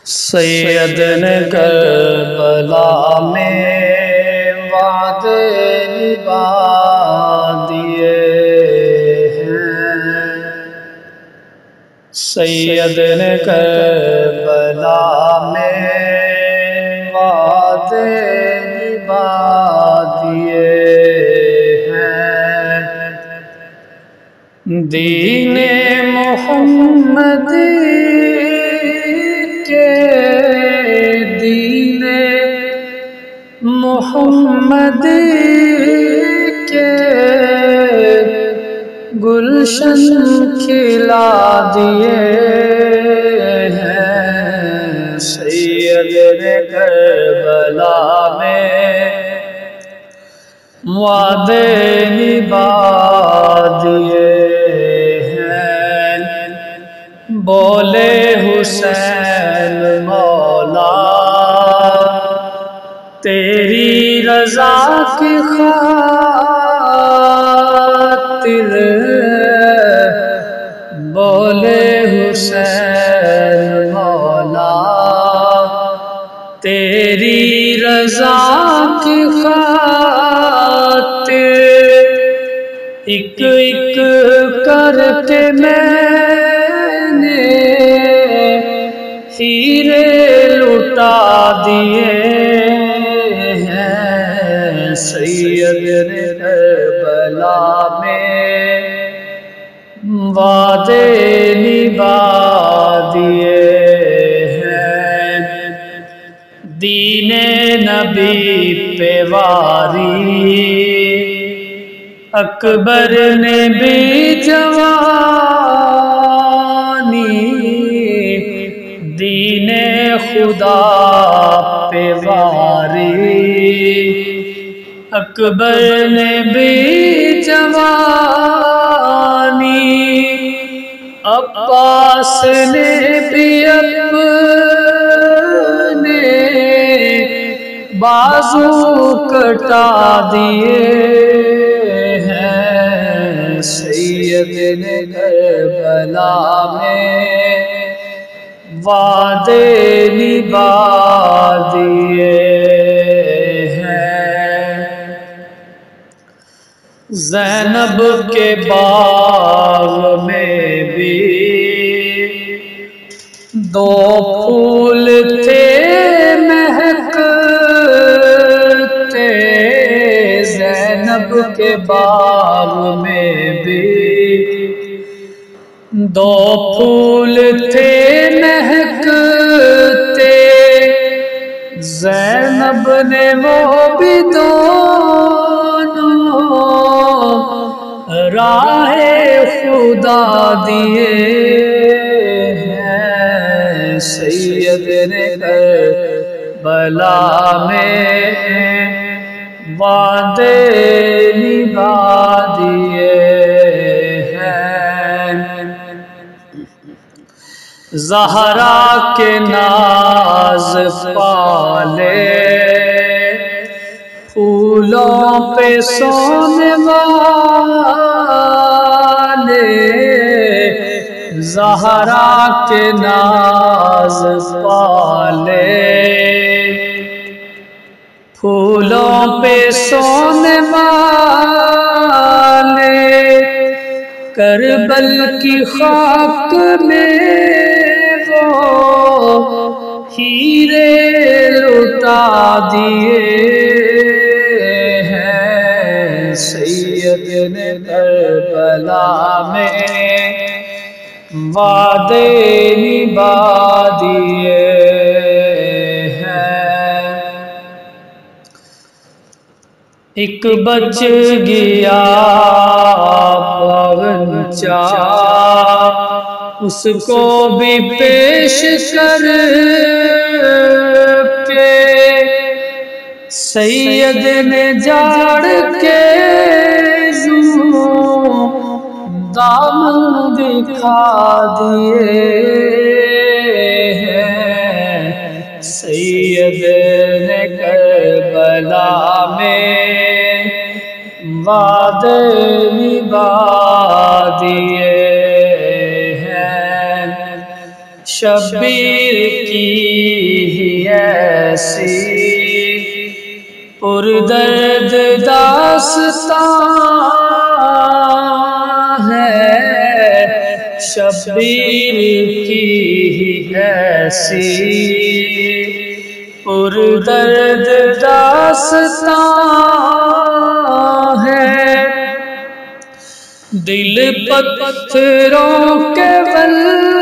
سید نے کربلا میں وعدے نبھا دیے ہیں۔ سید نے کربلا میں وعدے نبھا دیے ہیں۔ دین محمد دین محمد کے گلشن کھلا دیے ہیں۔ سید نے کربلا میں وعدے نبھا دیے ہیں۔ بولے حسین مولا تیری رضا کی خاطر، بولے حسین مولا تیری رضا کی خاطر، ایک ایک کر کے میں نے ہیرے لٹا دیے ہیں۔ سید نے کربلا میں وعدے نبھا دیے ہیں۔ دین نبی پہ واری اکبر نے بھی جوانی، دین خدا پہ واری اکبر نے بھی جوانی، عباس نے بھی اپنے بازو کٹا دیے ہیں۔ سید نے کربلا میں وعدے نبھا دیے ہیں۔ زینب کے باغ میں بھی دو پھول تھے مہکتے، زینب کے باغ میں بھی دو پھول تھے مہکتے، زینب نے وہ بھی دونوں راہ خدا دیے ہیں۔ سید نے کربلا میں وعدے نبھا دیے ہیں۔ زہرا کے ناز پالے پھولوں پہ سونے والے، زہرا کے ناز پالے پھولوں پہ سونے والے، کربل کی خاک میں وہ ہیرے لٹا دیے ہیں۔ سید نے کربلا میں وعدے نبھا دیے ہیں۔ ایک بچ گیا باغنچہ اس کو بھی پیش کر کے، سید نے جاڑ کے دامن دکھا دیے ہیں۔ سید نے کربلا میں وعدے نبھا دیے ہیں۔ شبیر کی ہی ایسی پردرد داستان ہے، شبیر کی ہی ایسی پردرد داستان ہے، دل پتھروں کے واللہ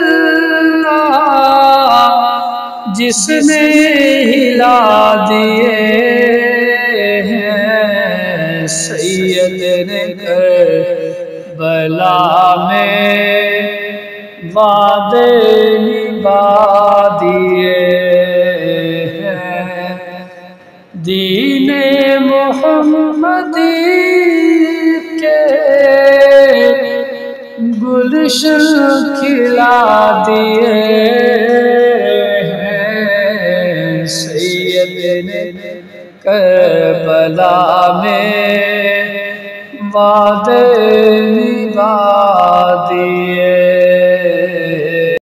جس نے ہلا دیے ہیں، سید نے کربلا میں وعدے نبھا دیے ہیں، دین محمدی کے گلشن کھلا دیے ہیں، سید نے کربلا میں وعدے